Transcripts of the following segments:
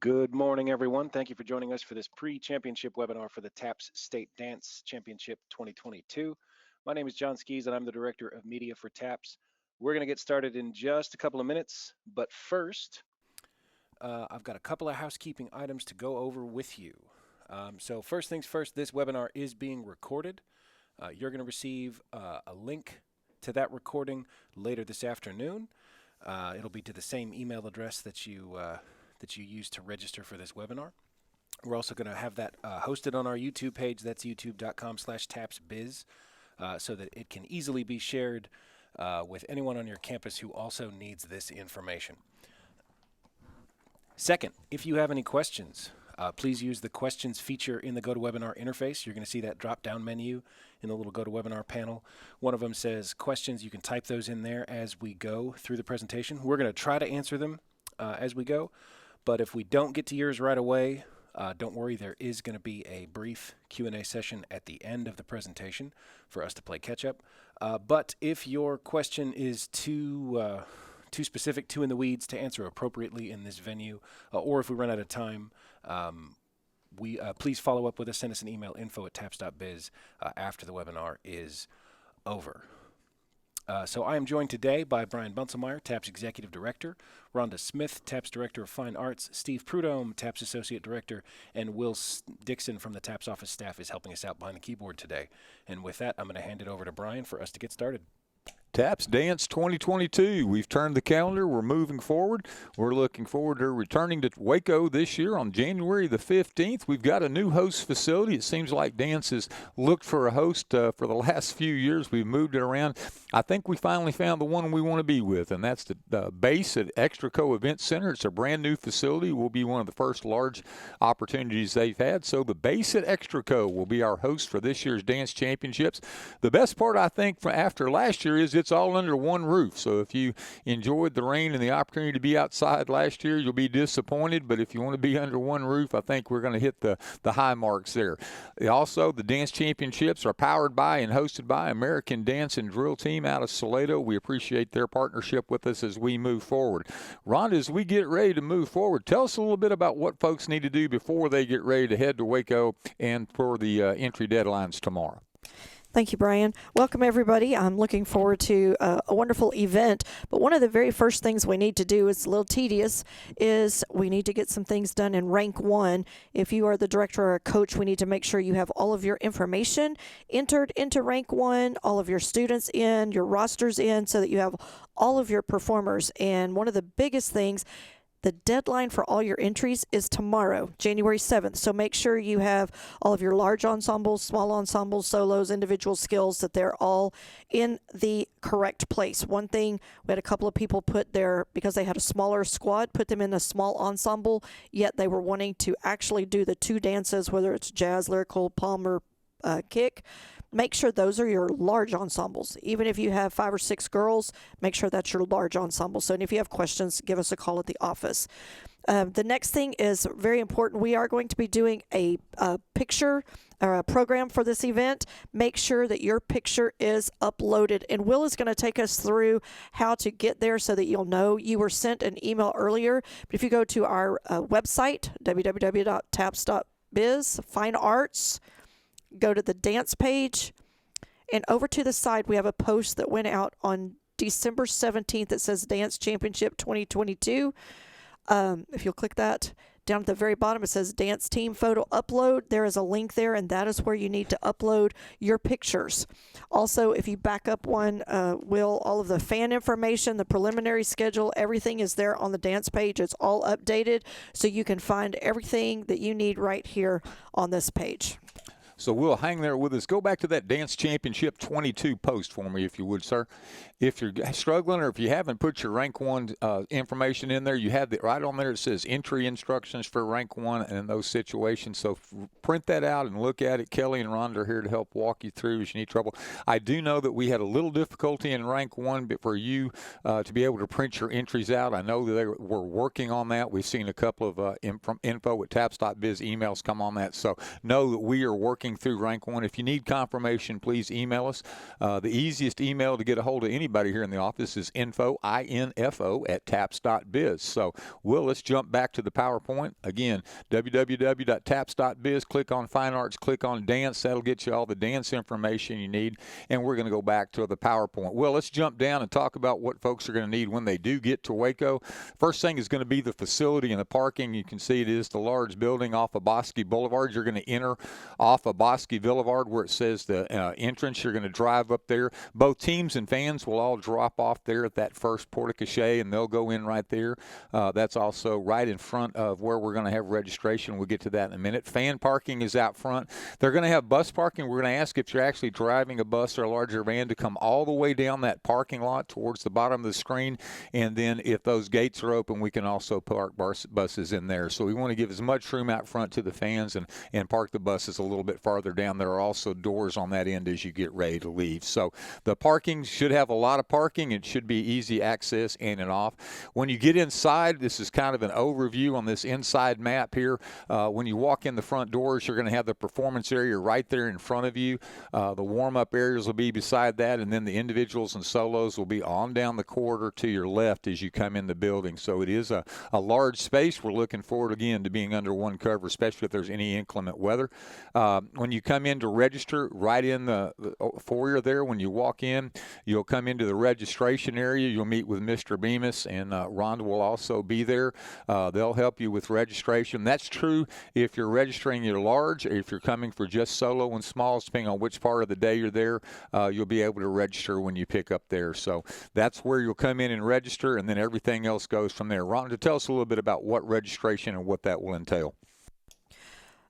Good morning, everyone. Thank you for joining us for this pre-championship webinar for the TAPS State Dance Championship 2022. My name is John Skees, and I'm the Director of Media for TAPS. We're going to get started in just a couple of minutes, but first, I've got a couple of housekeeping items to go over with you. So first things first, this webinar is being recorded. You're going to receive a link to that recording later this afternoon. It'll be to the same email address that you used to register for this webinar. We're also going to have that hosted on our YouTube page. That's youtube.com/tapsbiz, so that it can easily be shared with anyone on your campus who also needs this information. Second, if you have any questions, please use the questions feature in the GoToWebinar interface. You're going to see that drop-down menu in the little GoToWebinar panel. One of them says questions. You can type those in there as we go through the presentation. We're going to try to answer them as we go, but if we don't get to yours right away, don't worry. There is going to be a brief Q&A session at the end of the presentation for us to play catch-up. But if your question is too specific, too in the weeds to answer appropriately in this venue, or if we run out of time, please follow up with us. Send us an email, info@taps.biz, after the webinar is over. So I am joined today by Brian Bunselmeyer, TAPS Executive Director, Rhonda Smith, TAPS Director of Fine Arts, Steve Prudhomme, TAPS Associate Director, and Will Dixon from the TAPS office staff is helping us out behind the keyboard today. And with that, I'm going to hand it over to Brian for us to get started. TAPS Dance 2022. We've turned the calendar. We're moving forward. We're looking forward to returning to Waco this year on January the 15th. We've got a new host facility. It seems like Dance has looked for a host for the last few years. We've moved it around. I think we finally found the one we want to be with, and that's the base at Extraco Event Center. It's a brand new facility. Will be one of the first large opportunities they've had. So the base at Extraco will be our host for this year's Dance Championships. The best part, I think, from after last year is it's all under one roof. So if you enjoyed the rain and the opportunity to be outside last year, you'll be disappointed. But if you want to be under one roof, I think we're going to hit the high marks there. Also, the Dance Championships are powered by and hosted by American Dance and Drill Team out of Salado. We appreciate their partnership with us as we move forward. Rhonda, as we get ready to move forward, tell us a little bit about what folks need to do before they get ready to head to Waco and for the entry deadlines tomorrow. Thank you, Brian. Welcome, everybody. I'm looking forward to a wonderful event. But one of the very first things we need to do, is a little tedious, is we need to get some things done in rank 1. If you are the director or a coach, we need to make sure you have all of your information entered into rank 1, all of your students in, your rosters in, so that you have all of your performers. And one of the biggest things, the deadline for all your entries is tomorrow, January 7th. So make sure you have all of your large ensembles, small ensembles, solos, individual skills, that they're all in the correct place. One thing, we had a couple of people put their, because they had a smaller squad, put them in a small ensemble, yet they were wanting to actually do the 2 dances, whether it's jazz, lyrical, palm, or kick. Make sure those are your large ensembles. Even if you have 5 or 6 girls, make sure that's your large ensemble. So, and if you have questions, give us a call at the office. The next thing is very important. We are going to be doing a picture or a program for this event. Make sure that your picture is uploaded. And Will is going to take us through how to get there so that you'll know. You were sent an email earlier. But if you go to our website, www.taps.biz, Fine Arts, go to the dance page, and over to the side we have a post that went out on December 17th that says Dance Championship 2022. If you'll click that, down at the very bottom it says Dance Team Photo Upload. There is a link there, and that is where you need to upload your pictures. Also, if you back up one, all of the fan information, the preliminary schedule, everything is there on the dance page. It's all updated, so you can find everything that you need right here on this page. So we'll hang there with us. Go back to that Dance Championship 22 post for me, if you would, sir. If you're struggling or if you haven't put your rank 1 information in there, you have it right on there. It says entry instructions for rank 1 and in those situations. So print that out and look at it. Kelly and Rhonda are here to help walk you through if you need trouble. I do know that we had a little difficulty in rank 1, but for you to be able to print your entries out, I know that they were working on that. We've seen a couple of info@taps.biz emails come on that. So know that we are working parking through Rank 1. If you need confirmation, please email us. The easiest email to get a hold of anybody here in the office is info at taps.biz. So, Will, let's jump back to the PowerPoint. Again, www.taps.biz. Click on Fine Arts, click on Dance. That'll get you all the dance information you need. And we're going to go back to the PowerPoint. Well, let's jump down and talk about what folks are going to need when they do get to Waco. First thing is going to be the facility and the parking. You can see it is the large building off of Bosque Boulevard. You're going to enter off of Bosque Boulevard where it says the entrance. You're going to drive up there. Both teams and fans will all drop off there at that first porte-cochere, and they'll go in right there. That's also right in front of where we're going to have registration. We'll get to that in a minute. Fan parking is out front. They're going to have bus parking. We're going to ask if you're actually driving a bus or a larger van to come all the way down that parking lot towards the bottom of the screen, and then if those gates are open, we can also park buses in there. So we want to give as much room out front to the fans and park the buses a little bit farther down. There are also doors on that end as you get ready to leave. So the parking should have a lot of parking. It should be easy access in and off. When you get inside, this is kind of an overview on this inside map here. When you walk in the front doors, you're going to have the performance area right there in front of you. The warm-up areas will be beside that, and then the individuals and solos will be on down the corridor to your left as you come in the building. So it is a large space. We're looking forward, again, to being under one cover, especially if there's any inclement weather. When you come in to register, right in the foyer there, when you walk in, you'll come into the registration area. You'll meet with Mr. Bemis, and Rhonda will also be there. They'll help you with registration. That's true if you're registering your large, or if you're coming for just solo and smalls, depending on which part of the day you're there, you'll be able to register when you pick up there. So that's where you'll come in and register, and then everything else goes from there. Rhonda, tell us a little bit about what registration and what that will entail.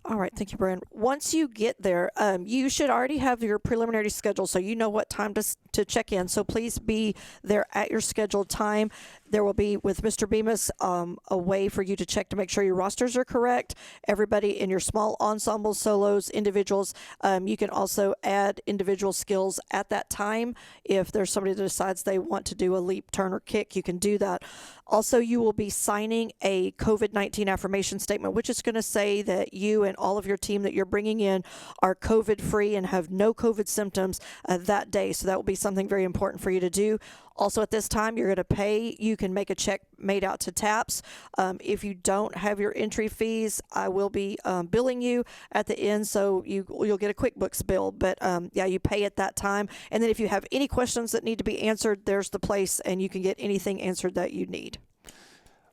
All right, thank you, Brian. Once you get there, you should already have your preliminary schedule, so you know what time to check in. So please be there at your scheduled time. There will be, with Mr. Bemis, a way for you to check to make sure your rosters are correct. Everybody in your small ensembles, solos, individuals. You can also add individual skills at that time. If there's somebody that decides they want to do a leap, turn, or kick, you can do that. Also, you will be signing a COVID-19 affirmation statement, which is going to say that you and all of your team that you're bringing in are COVID-free and have no COVID symptoms that day. So that will be something very important for you to do. Also, at this time, you're going to pay. You can make a check made out to TAPS. If you don't have your entry fees, I will be billing you at the end, so you'll get a QuickBooks bill. But yeah, you pay at that time. And then if you have any questions that need to be answered, there's the place, and you can get anything answered that you need.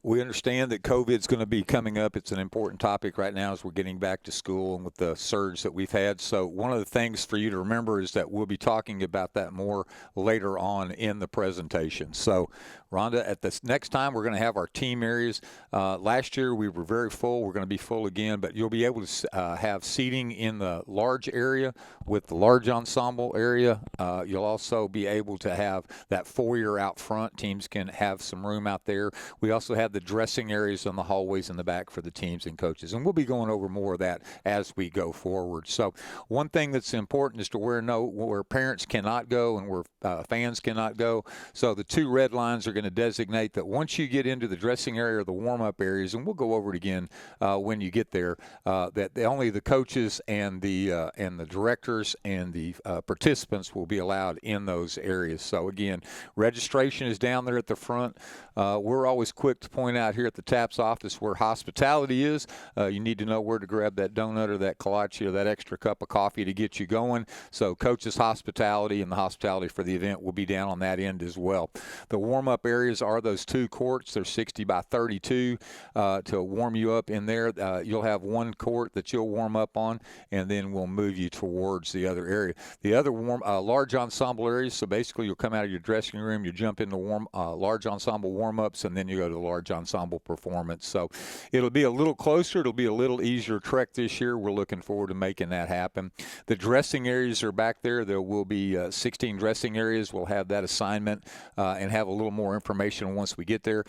We understand that COVID is going to be coming up. It's an important topic right now as we're getting back to school and with the surge that we've had. So one of the things for you to remember is that we'll be talking about that more later on in the presentation. So, Rhonda, at this next time, we're going to have our team areas. Last year, we were very full. We're going to be full again, but you'll be able to have seating in the large area with the large ensemble area. You'll also be able to have that foyer out front. Teams can have some room out there. We also have the dressing areas and the hallways in the back for the teams and coaches, and we'll be going over more of that as we go forward. So one thing that's important is to where parents cannot go and where fans cannot go. So the two red lines are going to designate that once you get into the dressing area or the warm-up areas, and we'll go over it again when you get there, that only the coaches and the directors and the participants will be allowed in those areas. So again, registration is down there at the front. We're always quick to point out here at the TAPS office where hospitality is. You need to know where to grab that donut or that kolache or that extra cup of coffee to get you going. So coach's hospitality and the hospitality for the event will be down on that end as well. The warm-up areas are those two courts. They're 60 by 32 to warm you up in there. You'll have one court that you'll warm up on, and then we'll move you towards the other area. The other large ensemble areas, so basically you'll come out of your dressing room, you jump into large ensemble warm-ups, and then you go to the large ensemble performance. So it'll be a little closer. It'll be a little easier trek this year. We're looking forward to making that happen. The dressing areas are back there. There will be 16 dressing areas. We'll have that assignment and have a little more information once we get there.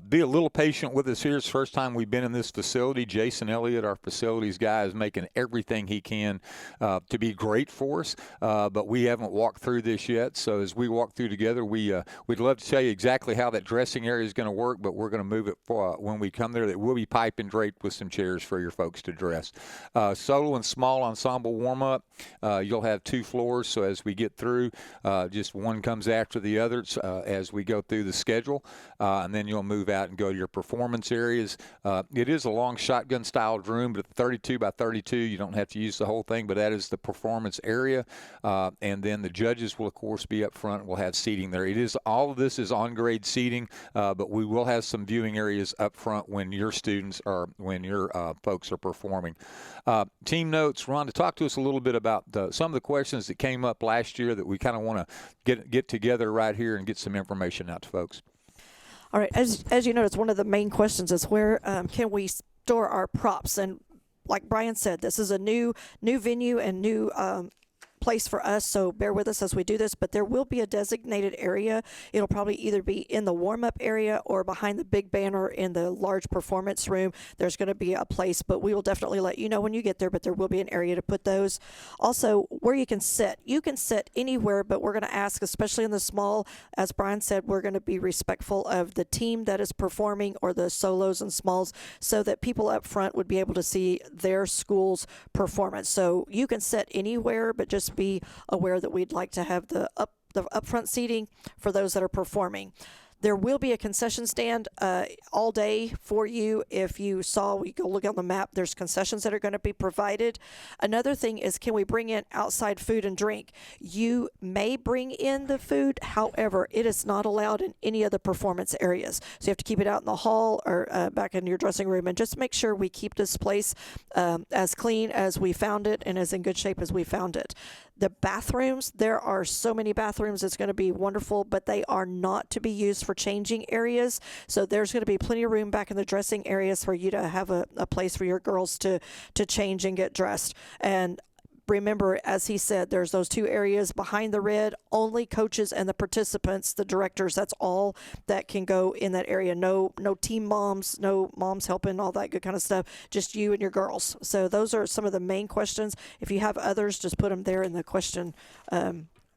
Be a little patient with us here. It's the first time we've been in this facility. Jason Elliott, our facilities guy, is making everything he can to be great for us, but we haven't walked through this yet. So as we walk through together, we'd love to tell you exactly how that dressing area is going to work, but we're going to move it for when we come there. That will be pipe and draped with some chairs for your folks to dress. Solo and small ensemble warm-up. You'll have 2 floors, so as we get through, just one comes after the other as we go through the schedule, and then you'll move out and go to your performance areas. It is a long shotgun-styled room, but 32 by 32, you don't have to use the whole thing, but that is the performance area, and then the judges will, of course, be up front. We'll have seating there. All of this is on-grade seating, but we will have some viewing areas up front when your folks are performing. Team notes, Rhonda, talk to us a little bit about some of the questions that came up last year that we kind of want to get together right here and get some information out to folks. All right, as you notice, one of the main questions is where can we store our props? And like Brian said, this is a new venue and new place for us, so bear with us as we do this, but there will be a designated area. It'll probably either be in the warm-up area or behind the big banner in the large performance room. There's going to be a place, but we will definitely let you know when you get there, but there will be an area to put those. Also, where you can sit anywhere, but we're going to ask, especially in the small, as Brian said, we're going to be respectful of the team that is performing or the solos and smalls, so that people up front would be able to see their school's performance. So you can sit anywhere, but just be aware that we'd like to have the upfront seating for those that are performing. There will be a concession stand all day for you. If you saw, we go look on the map, there's concessions that are going to be provided. Another thing is, can we bring in outside food and drink? You may bring in the food, however, it is not allowed in any of the performance areas. So you have to keep it out in the hall or back in your dressing room, and just make sure we keep this place as clean as we found it and as in good shape as we found it. The bathrooms, there are so many bathrooms, it's going to be wonderful, but they are not to be used for changing areas. So there's going to be plenty of room back in the dressing areas for you to have a place for your girls to change and get dressed. And remember, as he said, there's those 2 areas behind the red, only coaches and the participants, the directors, that's all that can go in that area. No team moms, no moms helping, all that good kind of stuff, just you and your girls. So those are some of the main questions. If you have others, just put them there in the question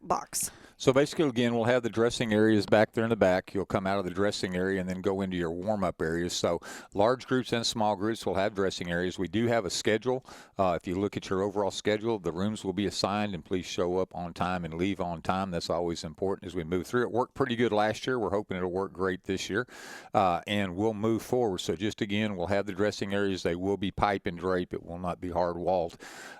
box. So basically, again, we'll have the dressing areas back there in the back. You'll come out of the dressing area and then go into your warm-up areas. So large groups and small groups will have dressing areas. We do have a schedule. If you look at your overall schedule, the rooms will be assigned, and please show up on time and leave on time. That's always important as we move through. It worked pretty good last year. We're hoping it'll work great this year, and we'll move forward. So just, again, we'll have the dressing areas. They will be pipe and drape. It will not be hard-walled.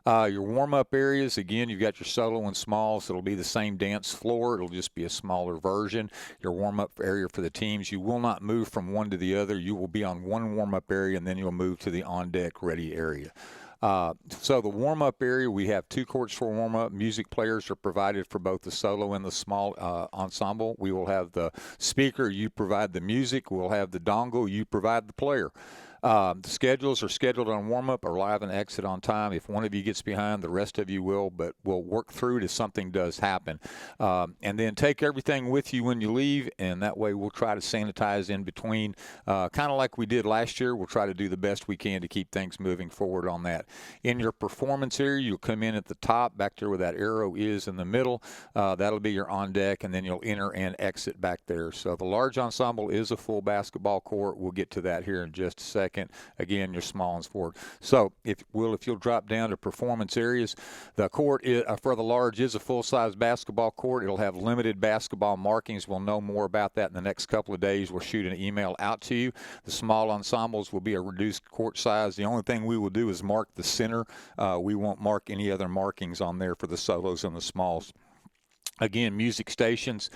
Your warm-up areas, again, you've got your solo and smalls. It'll be the same dance floor. It'll just be a smaller version. Your warm-up area for the teams, you will not move from one to the other. You will be on one warm-up area, and then you'll move to the on-deck ready area. So the warm-up area, we have 2 courts for warm-up. Music players are provided for both the solo and the small ensemble. We will have the speaker. You provide the music. We'll have the dongle. You provide the player. The schedules are scheduled on warm-up, arrive and exit on time. If one of you gets behind, the rest of you will, but we'll work through it if something does happen. And then take everything with you when you leave, and that way we'll try to sanitize in between. Kind of like we did last year, we'll try to do the best we can to keep things moving forward on that. In your performance area, you'll come in at the top, back there where that arrow is in the middle. That'll be your on deck, and then you'll enter and exit back there. So the large ensemble is a full basketball court. We'll get to that here in just a second. Again, your small ones forward. So if you'll drop down to performance areas, the court for the large is a full-size basketball court. It'll have limited basketball markings. We'll know more about that in the next couple of days. We'll shoot an email out to you. The small ensembles will be a reduced court size. The only thing we will do is mark the center. We won't mark any other markings on there for the solos and the smalls. Again, music stations.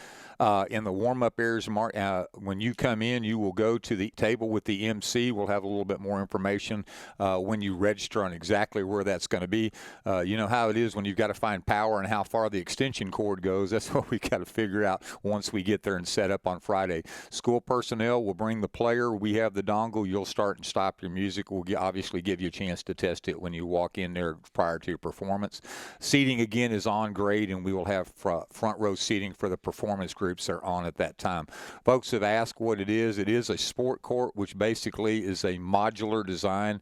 In the warm-up areas, when you come in, you will go to the table with the MC. We'll have a little bit more information when you register on exactly where that's going to be. You know how it is when you've got to find power and how far the extension cord goes. That's what we got to figure out once we get there and set up on Friday. School personnel will bring the player. We have the dongle. You'll start and stop your music. We'll obviously give you a chance to test it when you walk in there prior to your performance. Seating, again, is on grade, and we will have front row seating for the performance group groups are on at that time. Folks have asked what it is. It is a sport court, which basically is a modular design.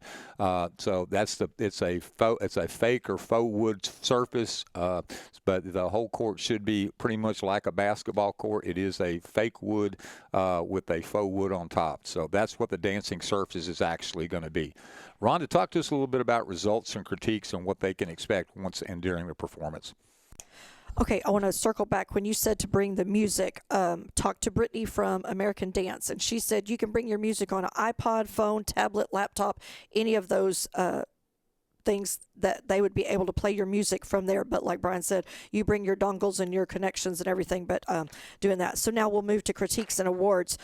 So it's a fake or faux wood surface, but the whole court should be pretty much like a basketball court. It is a fake wood with a faux wood on top. So that's what the dancing surface is actually going to be. Rhonda, talk to us a little bit about results and critiques and what they can expect once and during the performance. Okay, I want to circle back. When you said to bring the music, talk to Brittany from American Dance, and she said you can bring your music on an iPod, phone, tablet, laptop, any of those things that they would be able to play your music from there. But like Brian said, you bring your dongles and your connections and everything, but doing that. So now we'll move to critiques and awards.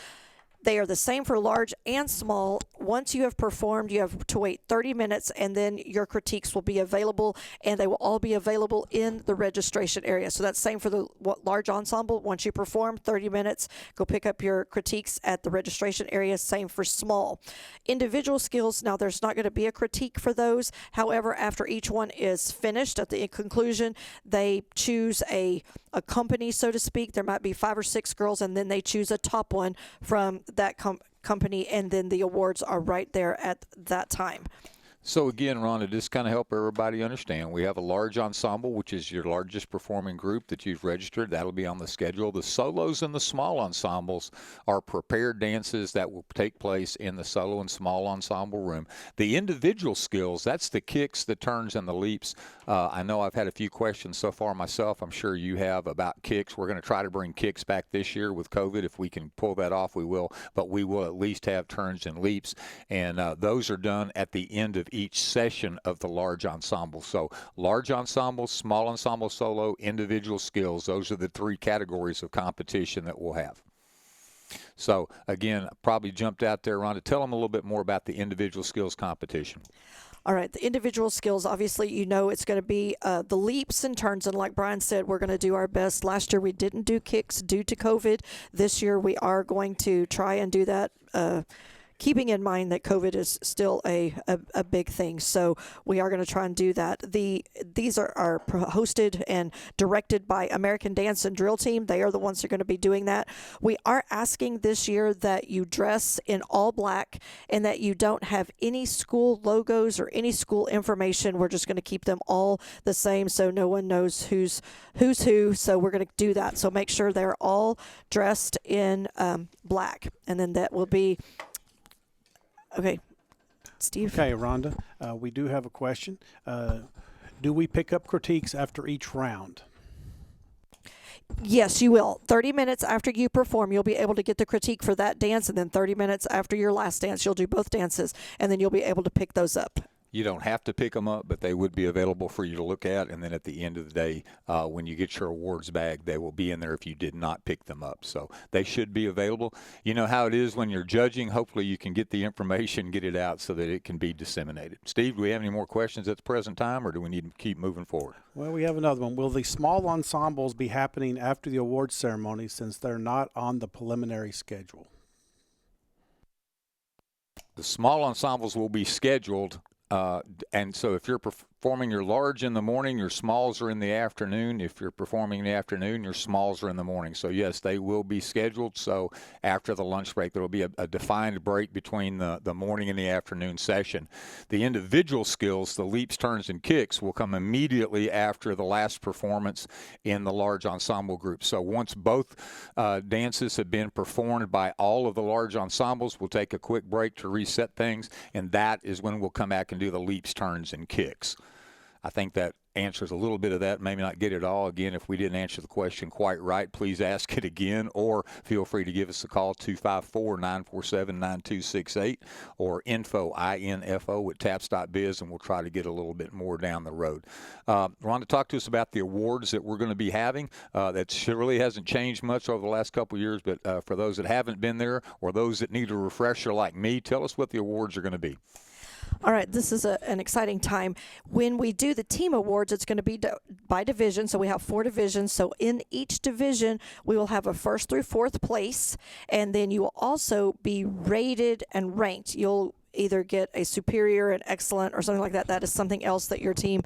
They are the same for large and small. Once you have performed, you have to wait 30 minutes, and then your critiques will be available, and they will all be available in the registration area. So that's same for the large ensemble. Once you perform, 30 minutes, go pick up your critiques at the registration area. Same for small. Individual skills, now there's not going to be a critique for those. However, after each one is finished, at the conclusion, they choose a company, so to speak. There might be 5 or 6 girls, and then they choose a top one from that company, and then the awards are right there at that time. So again, Rhonda, just kind of help everybody understand, we have a large ensemble, which is your largest performing group that you've registered. That'll be on the schedule. The solos and the small ensembles are prepared dances that will take place in the solo and small ensemble room. The individual skills, that's the kicks, the turns, and the leaps. I know I've had a few questions so far myself. I'm sure you have about kicks. We're going to try to bring kicks back this year with COVID. If we can pull that off, we will. But we will at least have turns and leaps. And those are done at the end of each session of the large ensemble. So large ensemble, small ensemble solo, individual skills, those are the 3 categories of competition that we'll have. So again, probably jumped out there, Rhonda. Tell them a little bit more about the individual skills competition. All right, the individual skills, obviously, you know it's going to be the leaps and turns. And like Brian said, we're going to do our best. Last year we didn't do kicks due to COVID. This year we are going to try and do that, keeping in mind that COVID is still a big thing. So we are going to try and do that. These are hosted and directed by American Dance and Drill Team. They are the ones who are going to be doing that. We are asking this year that you dress in all black and that you don't have any school logos or any school information. We're just going to keep them all the same so no one knows who's who. So we're going to do that. So make sure they're all dressed in black. And then that will be... Okay, Steve. Okay, Rhonda, we do have a question. Do we pick up critiques after each round? Yes, you will. 30 minutes after you perform, you'll be able to get the critique for that dance, and then 30 minutes after your last dance, you'll do both dances, and then you'll be able to pick those up. You don't have to pick them up, but they would be available for you to look at. And then at the end of the day, when you get your awards bag, they will be in there if you did not pick them up. So they should be available. You know how it is when you're judging. Hopefully you can get the information, get it out so that it can be disseminated. Steve, do we have any more questions at the present time, or do we need to keep moving forward? Well, we have another one. Will the small ensembles be happening after the awards ceremony since they're not on the preliminary schedule? The small ensembles will be scheduled. And so if you're performing your large in the morning, your smalls are in the afternoon. If you're performing in the afternoon, your smalls are in the morning. So, yes, they will be scheduled. So after the lunch break, there will be a defined break between the morning and the afternoon session. The individual skills, the leaps, turns, and kicks, will come immediately after the last performance in the large ensemble group. So once both dances have been performed by all of the large ensembles, we'll take a quick break to reset things, and that is when we'll come back and do the leaps, turns, and kicks. I think that answers a little bit of that, maybe not get it all. Again, if we didn't answer the question quite right, please ask it again, or feel free to give us a call, 254-947-9268, or info at taps.biz, and we'll try to get a little bit more down the road. Rhonda, talk to us about the awards that we're going to be having. That surely hasn't changed much over the last couple of years, but for those that haven't been there or those that need a refresher like me, tell us what the awards are going to be. All right, this is an exciting time. When we do the team awards, it's going to be by division. So we have 4 divisions. So in each division, we will have a 1st through 4th place, and then you will also be rated and ranked. either get a superior, an excellent, or something like that. That is something else that your team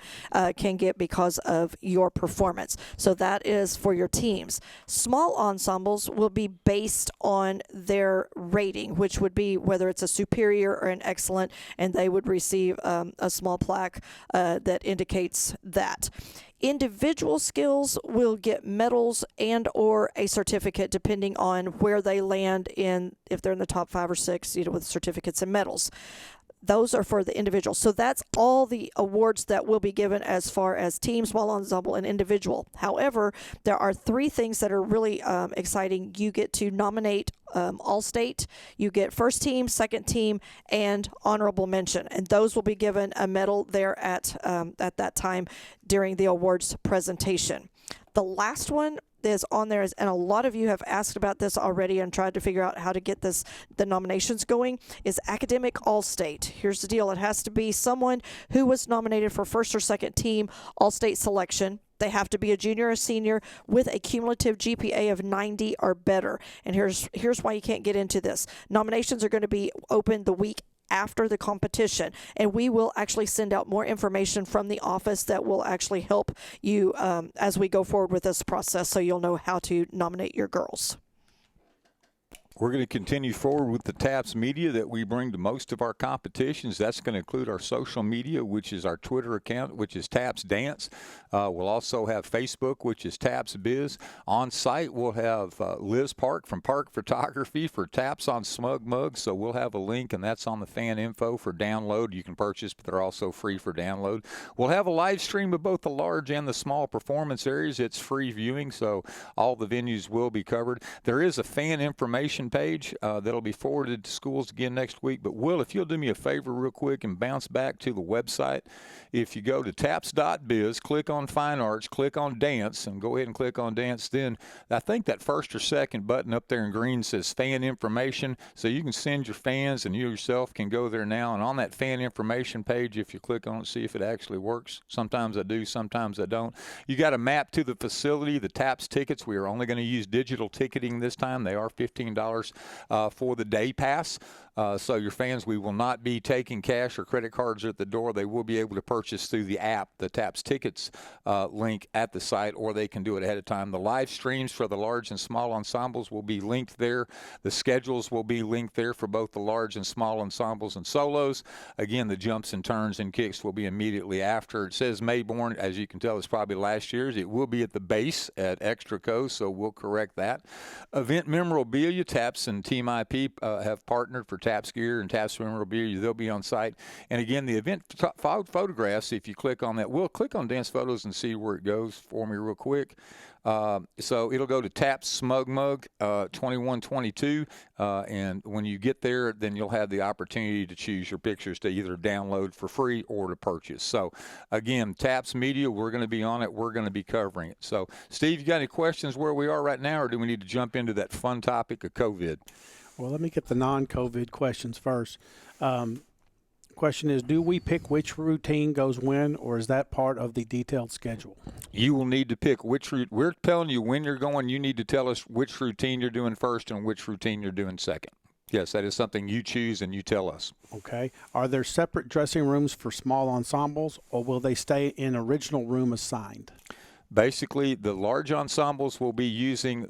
can get because of your performance. So that is for your teams. Small ensembles will be based on their rating, which would be whether it's a superior or an excellent, and they would receive a small plaque that indicates that. Individual skills will get medals and or a certificate depending on where they land in, if they're in the top 5 or 6, with certificates and medals. Those are for the individual. So that's all the awards that will be given as far as team, small ensemble, and individual. However, there are 3 things that are really exciting. You get to nominate All-State, you get first team, second team, and honorable mention. And those will be given a medal there at that time during the awards presentation. The last one is on there, and a lot of you have asked about this already and tried to figure out how to get the nominations going, is Academic All-State. Here's the deal. It has to be someone who was nominated for first or second team All-State selection. They have to be a junior or senior with a cumulative GPA of 90 or better. And here's why you can't get into this. Nominations are going to be open the week after the competition, and we will actually send out more information from the office that will actually help you as we go forward with this process, so you'll know how to nominate your girls. We're going to continue forward with the TAPS media that we bring to most of our competitions. That's going to include our social media, which is our Twitter account, which is TAPS Dance. We'll also have Facebook, which is TAPS Biz. On site, we'll have Liz Park from Park Photography for TAPS on Smug Mugs. So we'll have a link, and that's on the fan info for download. You can purchase, but they're also free for download. We'll have a live stream of both the large and the small performance areas. It's free viewing, so all the venues will be covered. There is a fan information page that'll be forwarded to schools again next week. But Will, if you'll do me a favor real quick and bounce back to the website, if you go to taps.biz, click on Fine Arts, click on Dance, and go ahead and click on Dance, then I think that first or second button up there in green says Fan Information, so you can send your fans, and you yourself can go there now. And on that fan information page, if you click on it, see if it actually works. Sometimes I do, sometimes I don't. You got a map to the facility, the TAPS tickets. We are only going to use digital ticketing this time. They are $15 for the day pass. So your fans, we will not be taking cash or credit cards at the door. They will be able to purchase through the app, the TAPS Tickets link at the site, or they can do it ahead of time. The live streams for the large and small ensembles will be linked there. The schedules will be linked there for both the large and small ensembles and solos. Again, the jumps and turns and kicks will be immediately after. It says Mayborn. As you can tell, it's probably last year's. It will be at the base at Extra Coast, so we'll correct that. Event memorabilia, TAPS and Team IP have partnered for TAPS gear and TAPS memorabilia. They'll be on site. And again, the event photographs, if you click on that, we'll click on Dance Photos and see where it goes for me real quick. So it'll go to TAPS Smug Mug 2122, and when you get there, then you'll have the opportunity to choose your pictures to either download for free or to purchase. So again, TAPS Media, we're going to be on it. We're going to be covering it. So Steve, you got any questions where we are right now, or do we need to jump into that fun topic of COVID? Well, let me get the non-COVID questions first. Question is, do we pick which routine goes when, or is that part of the detailed schedule? You will need to pick which route. We're telling you when you're going. You need to tell us which routine you're doing first and which routine you're doing second. Yes, that is something you choose and you tell us. Okay. Are there separate dressing rooms for small ensembles, or will they stay in original room assigned? Basically, the large ensembles will be using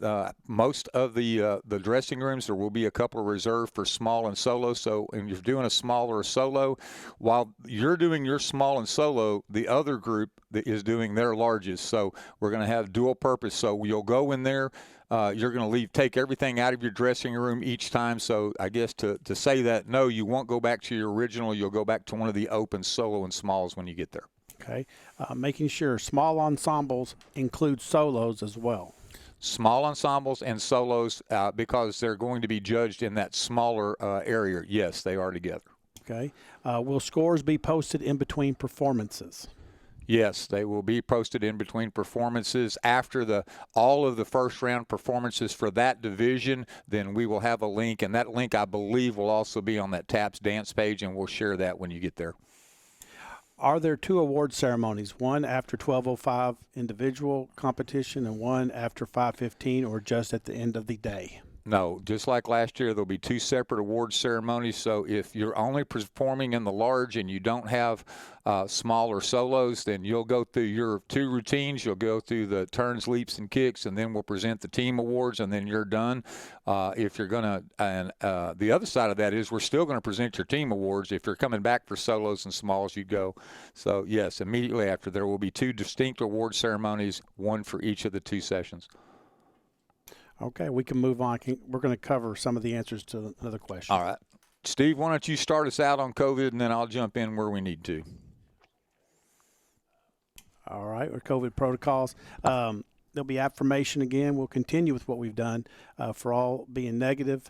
most of the dressing rooms. There will be a couple reserved for small and solo. So if you're doing a small or a solo, while you're doing your small and solo, the other group that is doing their largest. So we're going to have dual purpose. So you'll go in there. You're going to take everything out of your dressing room each time. So I guess to say that, no, you won't go back to your original. You'll go back to one of the open solo and smalls when you get there. Okay. Making sure small ensembles include solos as well. Small ensembles and solos, because they're going to be judged in that smaller area. Yes, they are together. Okay. Will scores be posted in between performances? Yes, they will be posted in between performances. After all of the first round performances for that division, then we will have a link, and that link, I believe, will also be on that TAPS dance page, and we'll share that when you get there. Are there two award ceremonies, one after 12:05 individual competition and one after 5:15, or just at the end of the day? No, just like last year, there'll be 2 separate award ceremonies. So if you're only performing in the large and you don't have smaller solos, then you'll go through your 2 routines. You'll go through the turns, leaps, and kicks, and then we'll present the team awards, and then you're done. If you're going to, and the other side of that is we're still going to present your team awards. If you're coming back for solos and smalls, you go. So, yes, immediately after, there will be 2 distinct award ceremonies, one for each of the 2 sessions. Okay, we can move on. We're going to cover some of the answers to another question. All right. Steve, why don't you start us out on COVID, and then I'll jump in where we need to. All right, with COVID protocols. There'll be affirmation again. We'll continue with what we've done for all being negative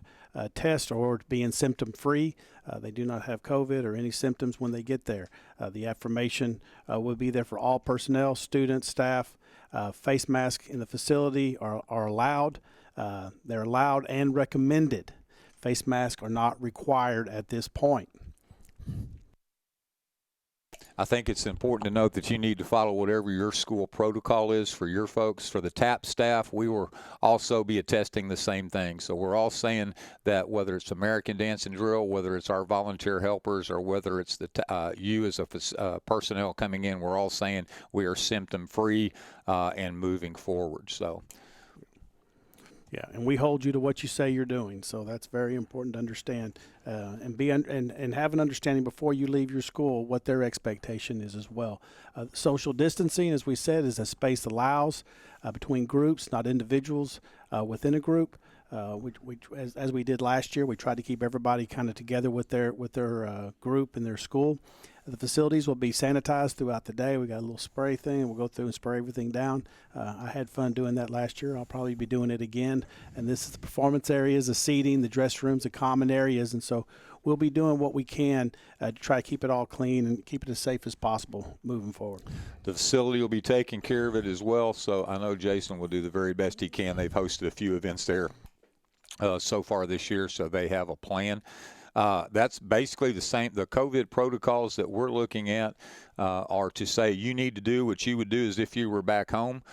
test or being symptom-free. They do not have COVID or any symptoms when they get there. The affirmation will be there for all personnel, students, staff. Face masks in the facility are allowed. They're allowed and recommended. Face masks are not required at this point. I think it's important to note that you need to follow whatever your school protocol is for your folks. For the TAP staff, we will also be attesting the same thing. So we're all saying that whether it's American Dance and Drill, whether it's our volunteer helpers, or whether it's you as a personnel coming in, we're all saying we are symptom-free and moving forward. So. Yeah, and we hold you to what you say you're doing, so that's very important to understand and have an understanding before you leave your school what their expectation is as well. Social distancing, as we said, is as space allows between groups, not individuals within a group. As we did last year, we tried to keep everybody kind of together with their group and their school. The facilities will be sanitized throughout the day. We got a little spray thing. We'll go through and spray everything down. I had fun doing that last year. I'll probably be doing it again. And this is the performance areas, the seating, the dress rooms, the common areas. And so we'll be doing what we can to try to keep it all clean and keep it as safe as possible moving forward. The facility will be taking care of it as well. So I know Jason will do the very best he can. They've hosted a few events there so far this year, so they have a plan. That's basically the same. The COVID protocols that we're looking at are to say you need to do what you would do as if you were back home.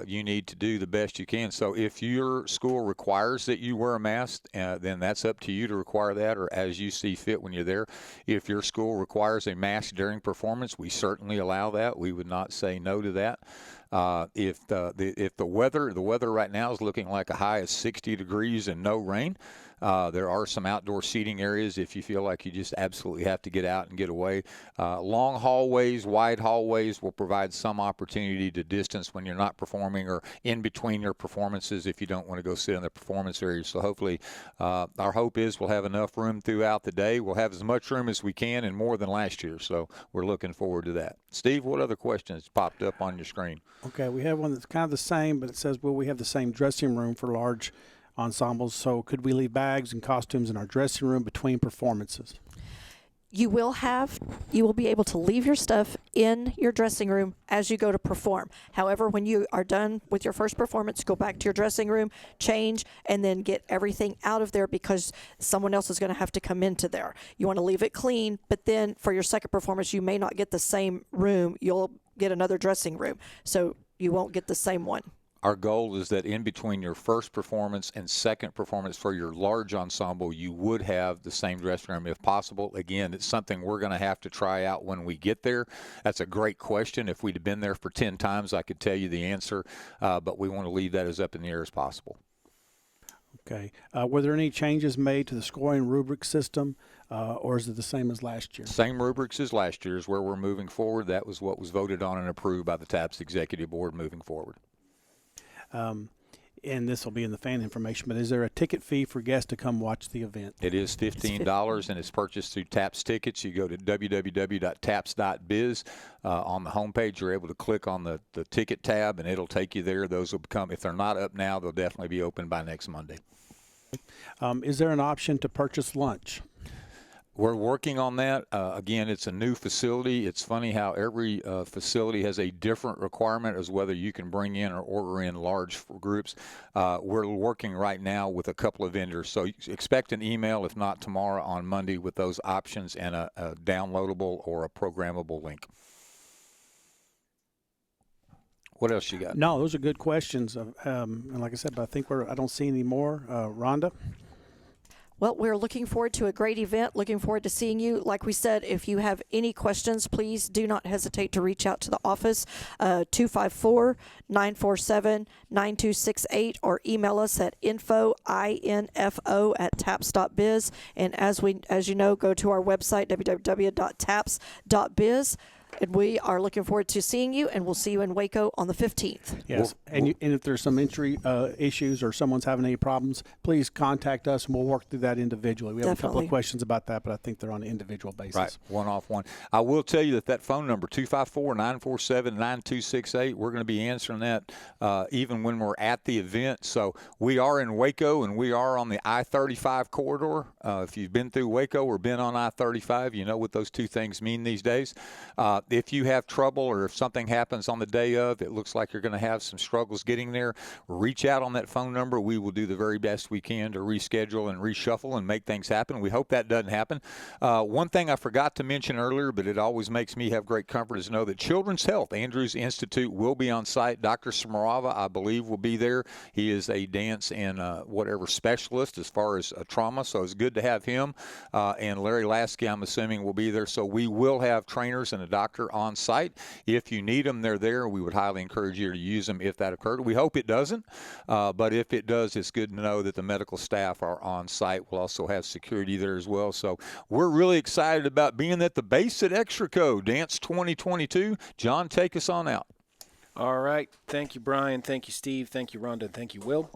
You need to do the best you can. So if your school requires that you wear a mask, then that's up to you to require that, or as you see fit when you're there. If your school requires a mask during performance, we certainly allow that. We would not say no to that. If the weather right now is looking like a high of 60 degrees and no rain, there are some outdoor seating areas if you feel like you just absolutely have to get out and get away. Long hallways, wide hallways will provide some opportunity to distance when you're not performing or in between your performances if you don't want to go sit in the performance area. So hopefully our hope is we'll have enough room throughout the day. We'll have as much room as we can and more than last year. So we're looking forward to that. Steve, what other questions popped up on your screen? Okay, we have one that's kind of the same, but it says, will we have the same dressing room for large ensembles? So could we leave bags and costumes in our dressing room between performances? You will be able to leave your stuff in your dressing room as you go to perform. However, when you are done with your first performance, go back to your dressing room, change, and then get everything out of there because someone else is going to have to come into there. You want to leave it clean, but then for your second performance, you may not get the same room. You'll get another dressing room, so you won't get the same one. Our goal is that in between your first performance and second performance for your large ensemble, you would have the same dressing room if possible. Again, it's something we're going to have to try out when we get there. That's a great question. If we'd have been there for 10 times, I could tell you the answer, but we want to leave that as up in the air as possible. Okay. Were there any changes made to the scoring rubric system, or is it the same as last year? Same rubrics as last year is where we're moving forward. That was what was voted on and approved by the TAPS Executive Board moving forward. And this will be in the fan information, but is there a ticket fee for guests to come watch the event? It is $15 and it's purchased through TAPS Tickets. You go to www.taps.biz. On the homepage, you're able to click on the ticket tab and it'll take you there. Those will become, if they're not up now, they'll definitely be open by next Monday. Is there an option to purchase lunch? We're working on that. Again, it's a new facility. It's funny how every facility has a different requirement as whether you can bring in or order in large groups. We're working right now with a couple of vendors. So expect an email, if not tomorrow, on Monday with those options and a downloadable or a programmable link. What else you got? No, those are good questions. And like I said, but I think I don't see any more. Rhonda? Well, we're looking forward to a great event. Looking forward to seeing you. Like we said, if you have any questions, please do not hesitate to reach out to the office, 254-947-9268, or email us at info@taps.biz. And as you know, go to our website, www.taps.biz. And we are looking forward to seeing you, and we'll see you in Waco on the 15th. Yes, and if there's some entry issues or someone's having any problems, please contact us, and we'll work through that individually. We have a couple of questions about that, but I think they're on an individual basis. Right, one-off-one. I will tell you that phone number, 254-947-9268, we're going to be answering that even when we're at the event. So we are in Waco, and we are on the I-35 corridor. If you've been through Waco or been on I-35, you know what those two things mean these days. If you have trouble or if something happens on the day of, it looks like you're going to have some struggles getting there, reach out on that phone number. We will do the very best we can to reschedule and reshuffle and make things happen. We hope that doesn't happen. One thing I forgot to mention earlier, but it always makes me have great comfort, is to know that Children's Health Andrews Institute will be on site. Dr. Smarava, I believe, will be there. He is a dance and whatever specialist as far as trauma, so it's good to have him. And Larry Lasky, I'm assuming, will be there. So we will have trainers and a doctor on site. If you need them, they're there. We would highly encourage you to use them if that occurred. We hope it doesn't, but if it does, it's good to know that the medical staff are on site. We'll also have security there as well. So we're really excited about being at the base at Extraco Dance 2022. John, take us on out. All right. Thank you, Brian. Thank you, Steve. Thank you, Rhonda. Thank you, Will.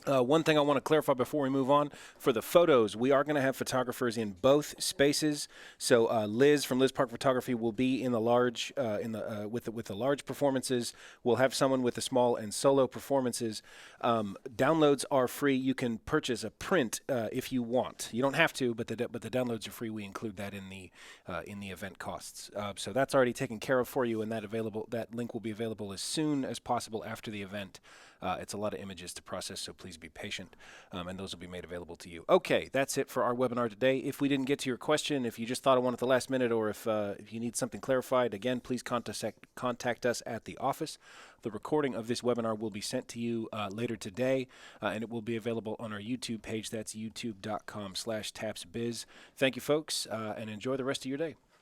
One thing I want to clarify before we move on, for the photos, we are going to have photographers in both spaces. So Liz from Liz Park Photography will be in the large, with the large performances. We'll have someone with the small and solo performances. Downloads are free. You can purchase a print if you want. You don't have to, but the downloads are free. We include that in the event costs. So that's already taken care of for you, and that link will be available as soon as possible after the event. It's a lot of images to process, so please be patient, and those will be made available to you. Okay, that's it for our webinar today. If we didn't get to your question, if you just thought of one at the last minute, or if you need something clarified, again, please contact us at the office. The recording of this webinar will be sent to you later today, and it will be available on our YouTube page. That's youtube.com/tapsbiz. Thank you, folks, and enjoy the rest of your day.